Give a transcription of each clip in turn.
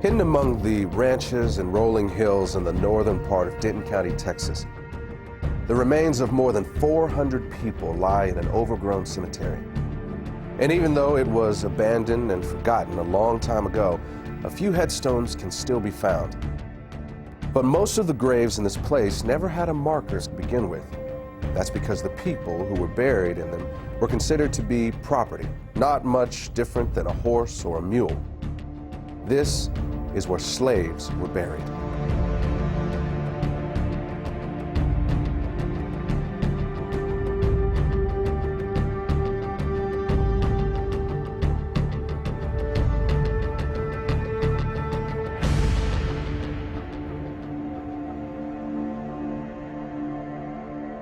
Hidden among the ranches and rolling hills in the northern part of Denton County, Texas, the remains of more than 400 people lie in an overgrown cemetery. And even though it was abandoned and forgotten a long time ago, a few headstones can still be found. But most of the graves in this place never had a marker to begin with. That's because the people who were buried in them were considered to be property, not much different than a horse or a mule. This is where slaves were buried.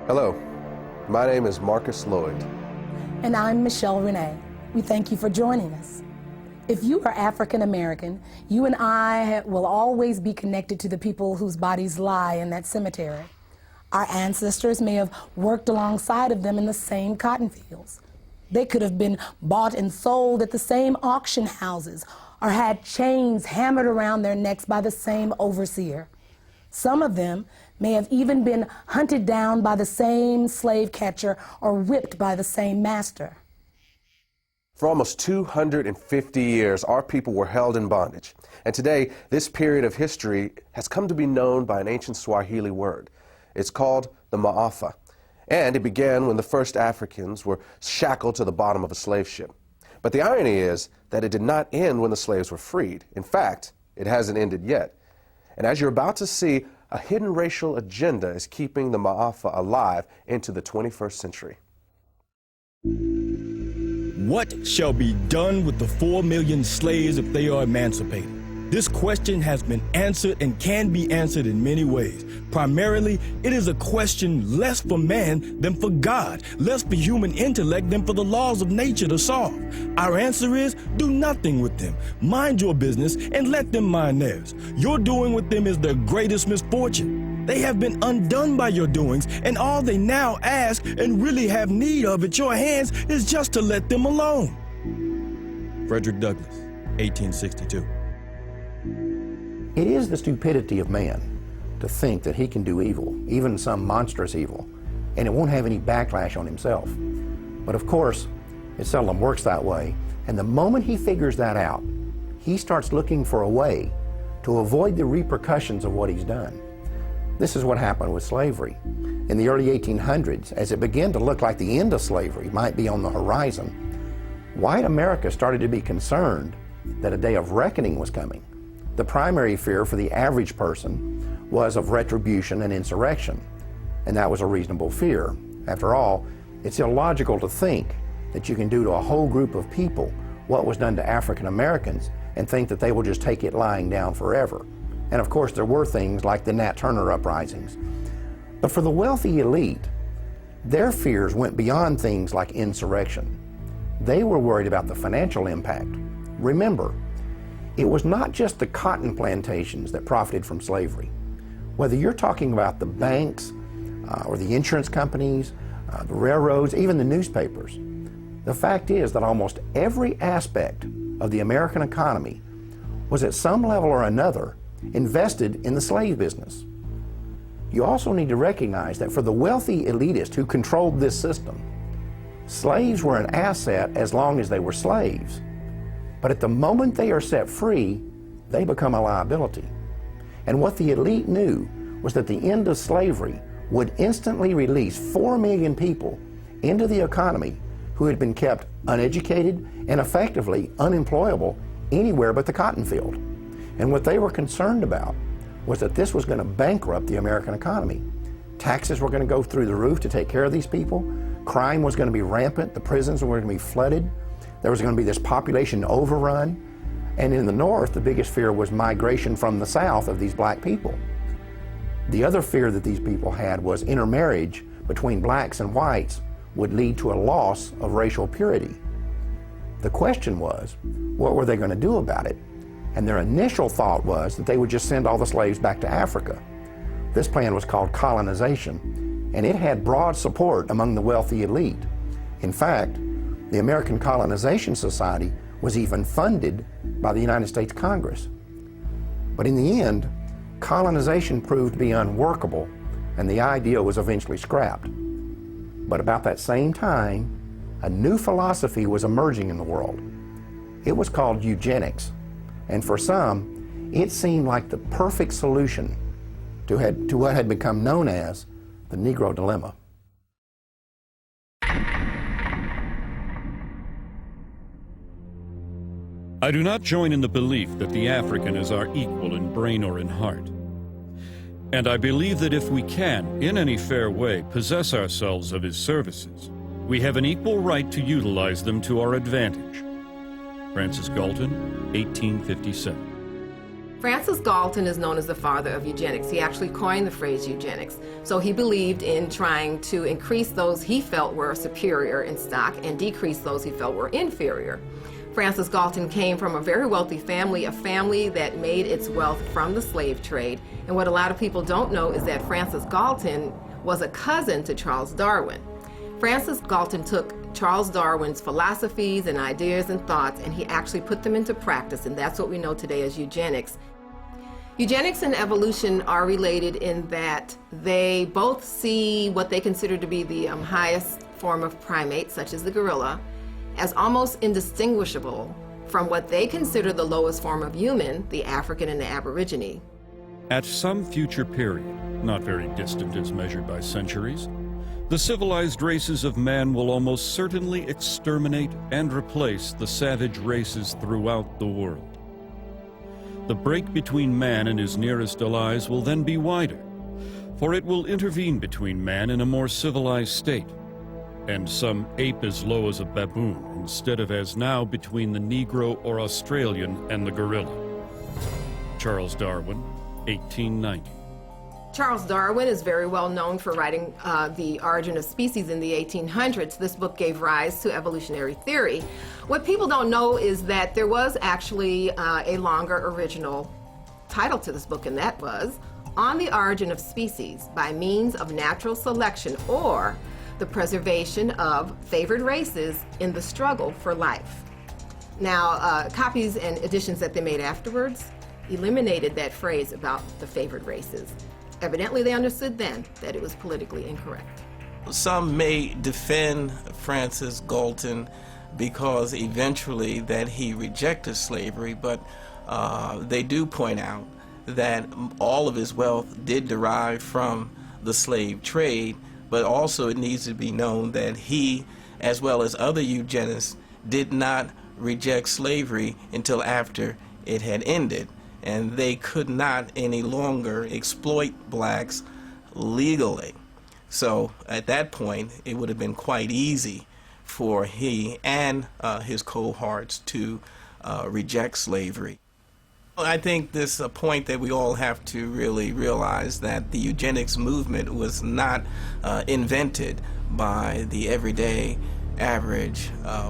Hello, my name is Marcus Lloyd. And I'm Michelle Renee. We thank you for joining us. If you are African American, you and I will always be connected to the people whose bodies lie in that cemetery. Our ancestors may have worked alongside of them in the same cotton fields. They could have been bought and sold at the same auction houses or had chains hammered around their necks by the same overseer. Some of them may have even been hunted down by the same slave catcher or whipped by the same master. For almost 250 years, our people were held in bondage. And today, this period of history has come to be known by an ancient Swahili word. It's called the MAAFA. And it began when the first Africans were shackled to the bottom of a slave ship. But the irony is that it did not end when the slaves were freed. In fact, it hasn't ended yet. And as you're about to see, a hidden racial agenda is keeping the MAAFA alive into the 21st century. What shall be done with the 4 million slaves if they are emancipated? This question has been answered and can be answered in many ways. Primarily, it is a question less for man than for God, less for human intellect than for the laws of nature to solve. Our answer is, do nothing with them. Mind your business and let them mind theirs. Your doing with them is their greatest misfortune. They have been undone by your doings, and all they now ask and really have need of at your hands is just to let them alone. Frederick Douglass, 1862. It is the stupidity of man to think that he can do evil, even some monstrous evil, and it won't have any backlash on himself. But of course, it seldom works that way, and the moment he figures that out, he starts looking for a way to avoid the repercussions of what he's done. This is what happened with slavery. In the early 1800s, as it began to look like the end of slavery might be on the horizon, white America started to be concerned that a day of reckoning was coming. The primary fear for the average person was of retribution and insurrection, and that was a reasonable fear. After all, it's illogical to think that you can do to a whole group of people what was done to African Americans and think that they will just take it lying down forever. And of course, there were things like the Nat Turner uprisings. But for the wealthy elite, their fears went beyond things like insurrection. They were worried about the financial impact. Remember, it was not just the cotton plantations that profited from slavery. Whether you're talking about the banks or the insurance companies, the railroads, even the newspapers, the fact is that almost every aspect of the American economy was at some level or another invested in the slave business. You also need to recognize that for the wealthy elitist who controlled this system, slaves were an asset as long as they were slaves. But at the moment they are set free, they become a liability. And what the elite knew was that the end of slavery would instantly release 4 million people into the economy who had been kept uneducated and effectively unemployable anywhere but the cotton field. And what they were concerned about was that this was going to bankrupt the American economy. Taxes were going to go through the roof to take care of these people. Crime was going to be rampant. The prisons were going to be flooded. There was going to be this population overrun. And in the North, the biggest fear was migration from the South of these black people. The other fear that these people had was intermarriage between blacks and whites would lead to a loss of racial purity. The question was, what were they going to do about it? And their initial thought was that they would just send all the slaves back to Africa. This plan was called colonization, and it had broad support among the wealthy elite. In fact, the American Colonization Society was even funded by the United States Congress. But in the end, colonization proved to be unworkable, and the idea was eventually scrapped. But about that same time, a new philosophy was emerging in the world. It was called eugenics, and for some, it seemed like the perfect solution to what had become known as the Negro dilemma. I do not join in the belief that the African is our equal in brain or in heart. And I believe that if we can, in any fair way, possess ourselves of his services, we have an equal right to utilize them to our advantage. Francis Galton, 1857. Francis Galton is known as the father of eugenics. He actually coined the phrase eugenics. So he believed in trying to increase those he felt were superior in stock and decrease those he felt were inferior. Francis Galton came from a very wealthy family, a family that made its wealth from the slave trade. And what a lot of people don't know is that Francis Galton was a cousin to Charles Darwin. Francis Galton took Charles Darwin's philosophies and ideas and thoughts, and he actually put them into practice, and that's what we know today as eugenics. Eugenics and evolution are related in that they both see what they consider to be the highest form of primate, such as the gorilla, as almost indistinguishable from what they consider the lowest form of human, the African and the Aborigine. At some future period, not very distant as measured by centuries, the civilized races of man will almost certainly exterminate and replace the savage races throughout the world. The break between man and his nearest allies will then be wider, for it will intervene between man and a more civilized state, and some ape as low as a baboon, instead of as now between the Negro or Australian and the gorilla. Charles Darwin, 1890. Charles Darwin is very well known for writing The Origin of Species in the 1800s. This book gave rise to evolutionary theory. What people don't know is that there was actually a longer original title to this book, and that was On the Origin of Species by Means of Natural Selection, or the Preservation of Favored Races in the Struggle for Life. Now, copies and editions that they made afterwards eliminated that phrase about the favored races. Evidently, they understood then that it was politically incorrect. Some may defend Francis Galton because eventually that he rejected slavery, but they do point out that all of his wealth did derive from the slave trade, but also it needs to be known that he, as well as other eugenists, did not reject slavery until after it had ended, and they could not any longer exploit blacks legally. So at that point, it would have been quite easy for he and his cohorts to reject slavery. I think this is a point that we all have to really realize, that the eugenics movement was not invented by the everyday average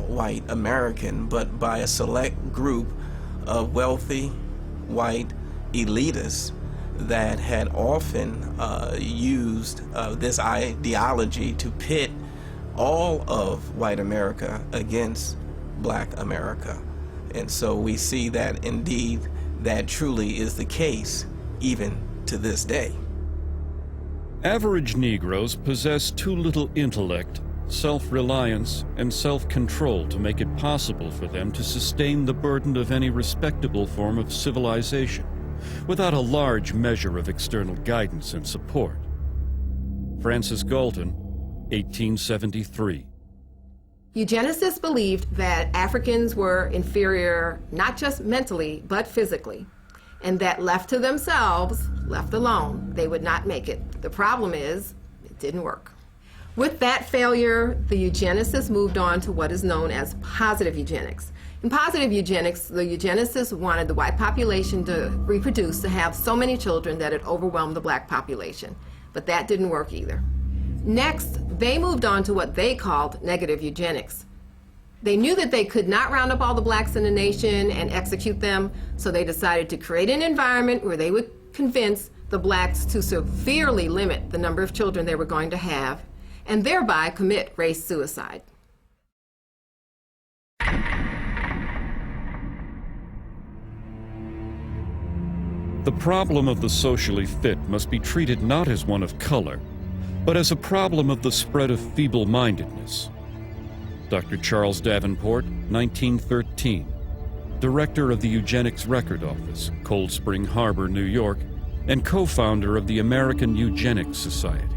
white American, but by a select group of wealthy white elitists that had often used this ideology to pit all of white America against black America. And so we see that indeed that truly is the case even to this day. Average Negroes possess too little intellect, self-reliance, and self-control to make it possible for them to sustain the burden of any respectable form of civilization without a large measure of external guidance and support. Francis Galton, 1873. Eugenicists believed that Africans were inferior not just mentally, but physically, and that left to themselves, left alone, they would not make it. The problem is, it didn't work. With that failure, the eugenicists moved on to what is known as positive eugenics. In positive eugenics, the eugenicists wanted the white population to reproduce, to have so many children that it overwhelmed the black population. But that didn't work either. Next, they moved on to what they called negative eugenics. They knew that they could not round up all the blacks in the nation and execute them, so they decided to create an environment where they would convince the blacks to severely limit the number of children they were going to have, and thereby commit race suicide. The problem of the socially fit must be treated not as one of color, but as a problem of the spread of feeble-mindedness. Dr. Charles Davenport, 1913, director of the Eugenics Record Office, Cold Spring Harbor, New York, and co-founder of the American Eugenics Society.